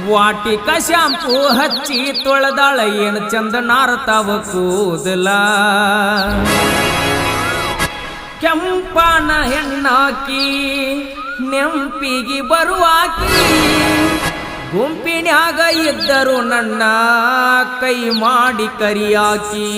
ವಾಟಿಕ shampoo ಹಚ್ಚಿ ತೊಳೆದಾಳ ಏನು ಚಂದ ನಾರತಾವ ಕೂದಲ ಕೆಂಪನ ಹೆಣ್ಣಾಕಿ ನೆಂಪಿಗೆ ಬರುವಾಕಿ ಗುಂಪಿನ್ಯಾಗ ಇದ್ದರು ನನ್ನ ಕೈ ಮಾಡಿ ಕರಿಯಾಕಿ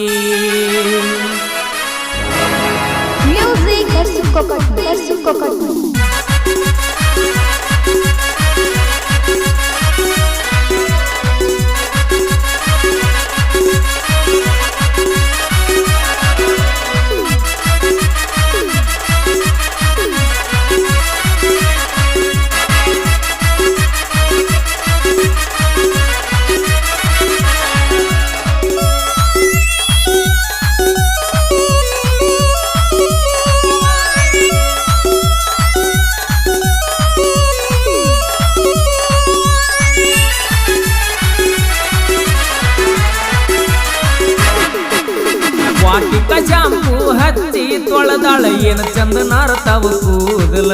ವಾಟಿಕ ಶಾಂಪೂ ಹಚ್ಚಿ ತೊಳೆದಾಳ ಏನು ಚಂದ ನಾರತಾವ ಕೂದಲ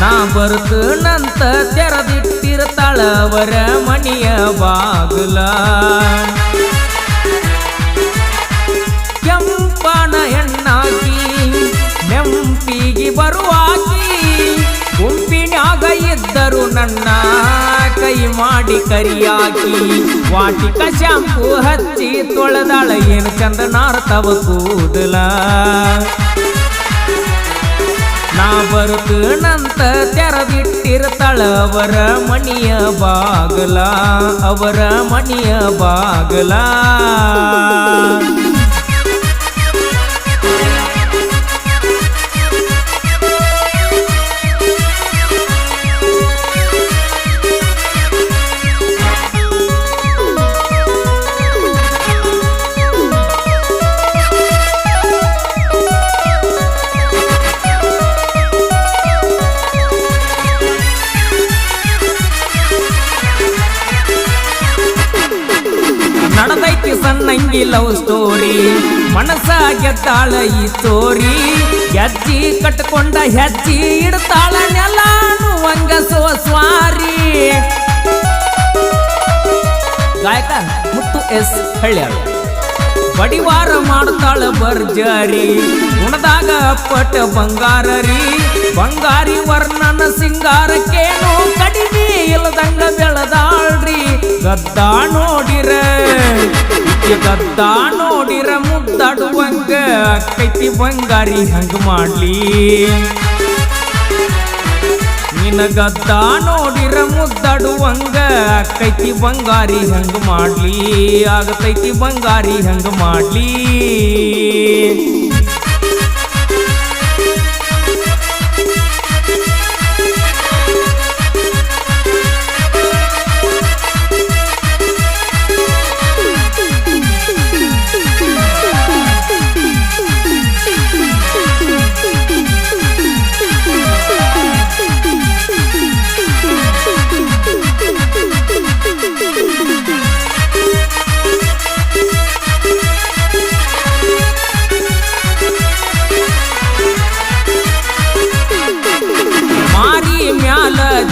ನಾ ಬರ್ತನಂತ ತೆರೆದಿಟ್ಟಿರ್ತಾಳ ಅವರ ಮಣಿಯ ಬಾಗಲ ಕೆಂಪನ ಹೆಣ್ಣಾಕಿ ನೆಂಪಿಗೆ ಬರುವಾಕಿ ಗುಂಪಿನ್ಯಾಗ ಇದ್ದರು ನನ್ನ ಕೈ ಮಾಡಿ ಕರಿಯಾಕಿ ವಾಟಿಕ ಶಾಂಪೂ ಹಚ್ಚಿ ತೊಳೆದಾಳ ಏನು ಚಂದ ನಾರತಾವ ಕೂದಲ ನಾ ಬರ್ತನಂತ ತೆರೆದಿಟ್ಟಿರ್ತಾಳ ಅವರ ಮಣಿಯ ಬಾಗಲ ಅವರ ಮಣಿಯ ಬಾಗಲ ನಡೆದೈತಿ ಸಣ್ಣಂಗಿ ಲವ್ ಸ್ಟೋರಿ ಮನಸ ಗೆದ್ದಾಳ ಈ ಸ್ಟೋರಿ ಹೆಜ್ಜಿ ಕಟ್ಕೊಂಡ ಹೆಜ್ಜಿ ಇಡ್ತಾಳ ನೆಲಾನು ವಂಗಸೋ ಸ್ವಾರಿ ಗಾಯಕ ಮುತ್ತು ಎಸ್ ಹಳ್ಳ್ಯಾಳ ಬಡಿವಾರ ಮಾಡ್ತಾಳ ಬರ್ಜಾರಿ ಗುಣದಾಗ ಪಟ ಬಂಗಾರ ರೀ ಬಂಗಾರಿ ವರ್ಣನ ಸಿಂಗಾರಕ್ಕೇನು ಕಡಿಮೆ ಇಲ್ಲದಂಗ ಬೆಳೆದಾಳ್ರಿ ಗದ್ದ ನೋಡಿರ ಗದ್ದ ನೋಡಿರ ಮುದ್ದಾಡುವಂಗ ಅಕ್ಕೈತಿ ಬಂಗಾರಿ ಹಂಗ ಮಾಡ್ಲಿ ನಿನ್ನ ಗದ್ದ ನೋಡಿರ ಮುದ್ದಾಡುವಂಗ ಅಕ್ಕೈತಿ ಬಂಗಾರಿ ಹಂಗ ಮಾಡ್ಲಿ ಆಗತೈತಿ ಬಂಗಾರಿ ಹಂಗ ಮಾಡ್ಲಿ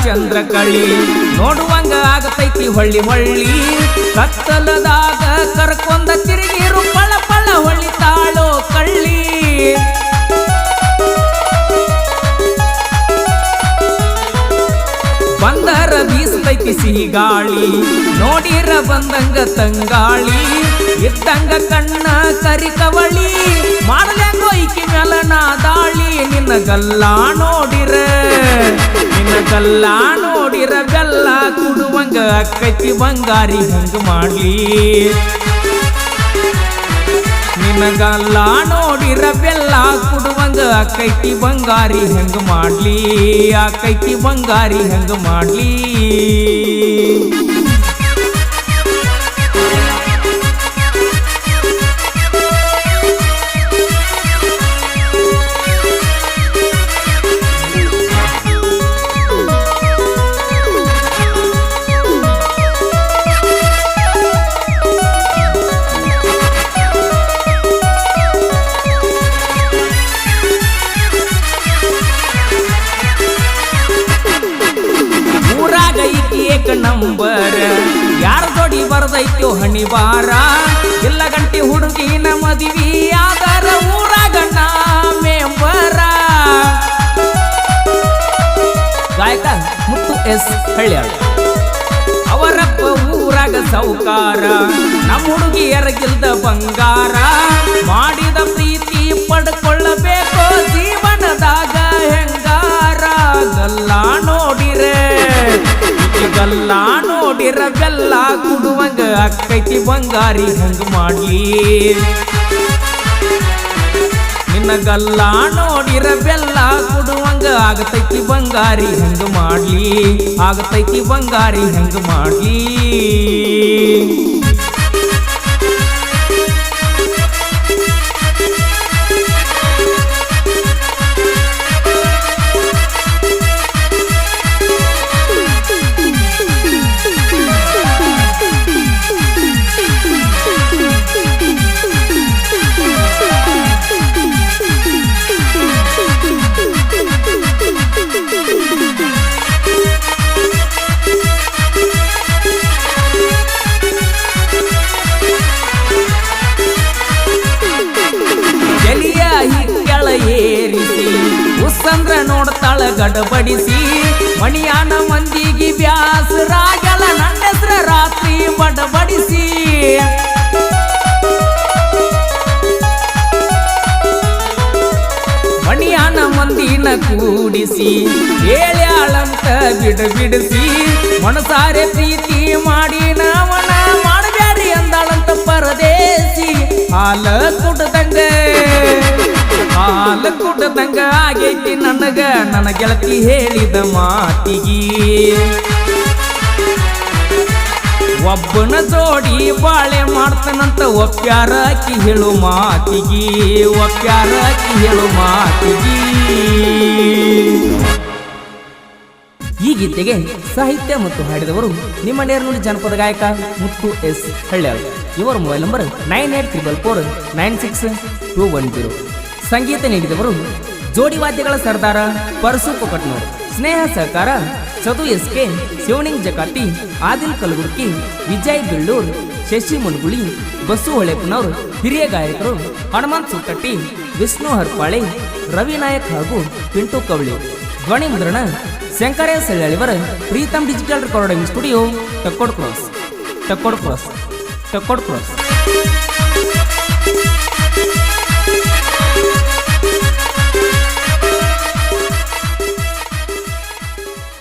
ಚಂದ್ರ ಕಳಿ ನೋಡುವಂಗ ಆಗತೈತಿ ಹೊಳ್ಳಿ ಹೊಳ್ಳಿ ಕತ್ತಲದಾಗ ಕರ್ಕೊಂಡ ತಿರುಗಿರು ಪಳ ಪಳ ಹೊಳಿತಾಳೋ ಕಳ್ಳಿ ಬಂದರ ಬೀಸತೈತಿ ಸಿಹಿಗಾಳಿ ನೋಡಿರ ಬಂದಂಗ ತಂಗಾಳಿ ಇದ್ದಂಗ ಕಣ್ಣ ಕರಿಕವಳಿ ಮಾಡಲೆಂಗೋ ಈಕಿ ಮೆಲನ ದಾಳಿ ನಿನ್ನ ಗಲ್ಲ ನೋಡಿರ ಗಲ್ಲ ನೋಡಿರ ಬೆಲ್ಲ ಕುಡುವಂಗ ಅಕ್ಕೈತಿ ಬಂಗಾರಿ ಹಂಗ ಮಾಡ್ಲಿ ನಿನಗಲ್ಲ ನೋಡಿರ ಬೆಲ್ಲ ಕುಡುವಂಗ ಅಕ್ಕೈತಿ ಬಂಗಾರಿ ಹಂಗ ಮಾಡ್ಲಿ ಅಕ್ಕೈತಿ ಬಂಗಾರಿ ಹಂಗ ಮಾಡ್ಲಿ ಶನಿವಾರ ಇಲ್ಲ ಗಂಟಿ ಹುಡುಗಿನ ಮದುವೆ ಆದರ ಊರಾಗ ನಾ ಮೆಂಬರ. ಗಾಯಕ ಮುತ್ತು ಎಸ್ ಹಳ್ಯಾಳ್. ಅವರಪ್ಪ ಊರಾಗ ಸೌಕಾರ, ನಮ್ಮ ಹುಡುಗಿಯರಗಿಲ್ದ ಬಂಗಾರ. ಮಾಡಿದ ಪ್ರೀತಿ ಪಡ್ಕೊಳ್ಳಬೇಕು ಜೀವನದಾಗ ಹೆಂಗಾರ. ಗಲ್ಲ ನೋಡಿರೆ ಗಲ್ಲ ನೋಡಿರ ಬೆಲ್ಲ ಕುಡುವಂಗ ಅಕ್ಕೈತಿ ಬಂಗಾರಿ ಹೆಂಗ ಮಾಡ್ಲಿ. ನಿನ್ನ ಗಲ್ಲ ನೋಡಿರ ಬೆಲ್ಲ ಕುಡುವಂಗ ಆಗತೈತಿ ಬಂಗಾರಿ ಹೆಂಗ ಮಾಡ್ಲಿ. ಆಗತೈತಿ ಬಂಗಾರಿ ಹೆಂಗ ಮಾಡ್ಲಿ. ಏರಿಸಿ ಉಸ್ಸಂದ್ರ ನೋಡ್ತಾಳ ಗಡಬಡಿಸಿ. ಮಣಿಯಾನ ಮಂದಿಗೆ ಬ್ಯಾಸರಾಗಲ ನನ್ನ ಹೆಸ್ರ ರಾತ್ರಿ ಬಡಬಡಿಸಿ. ಮಣಿಯಾನ ಮಂದಿನ ಕೂಡಿಸಿ ಹೇಳ್ಯಾಳಂತ ಬಿಡಿಸಿ. ಮನಸಾರೆ ಪ್ರೀತಿ ಮಾಡಿ ನಾವನ ಮಾಡಬ್ಯಾರಿ ಅಂದಾಳಂತ ಪರದೇಸಿ. ಹಾಲ ಕುಡ್ದಂಗ ಆಗೈತಿ ನನಗ ನನ್ನ ಗೆಳತಿ ಹೇಳಿದ ಮಾತಿಗಿ. ಒಬ್ಬನ ಜೋಡಿ ಬಾಳೆ ಮಾಡ್ತಾನಂತ ಒಪ್ಪ್ಯಾರಕಿ ಹೇಳು ಮಾತಿಗಿ. ಒಪ್ಪ್ಯಾರಕಿ ಹೇಳು ಮಾತಿಗಿ. ಈ ಗೀತೆಗೆ ಸಾಹಿತ್ಯ ಮತ್ತು ಹಾಡಿದವರು ನಿಮ್ಮ ನೇರ್ನುಡಿ ಜನಪದ ಗಾಯಕ ಮುತ್ತು ಎಸ್ ಹಳ್ಯಾಳ್. ಇವರ ಮೊಬೈಲ್ ನಂಬರ್ 9844496210. ಸಂಗೀತ ನೀಡಿದವರು ಜೋಡಿ ವಾದ್ಯಗಳ ಸರ್ದಾರ ಪರಸು ಕೊಕಟ್ನೂರ್. ಸ್ನೇಹ ಸಹಕಾರ ಸದು ಎಸ್ ಕೆ, ಶಿವನಿಂಗ್ ಜಕಾತಿ, ಆದಿಲ್ ಕಲಗುರ್ಕಿ, ವಿಜಯ್ ಬೆಳ್ಳೂರ್, ಶಶಿ ಮುನ್ಗುಳಿ, ಬಸ್ಸು ಹೊಳೆಪನವ್ರು. ಹಿರಿಯ ಗಾಯಕರು ಹನುಮಂತ್ ಸುಟ್ಟಟ್ಟಿ, ವಿಷ್ಣು ಹರ್ಪಾಳೆ, ರವಿ ನಾಯಕ್ ಹಾಗೂ ಪಿಂಟು ಕವಳಿ. ಧ್ವನಿ ಮುದ್ರಣ ಶಂಕರೇ ಸಳ್ಯಾಳಿವರ Preetam digital recording studio, Takkod cross.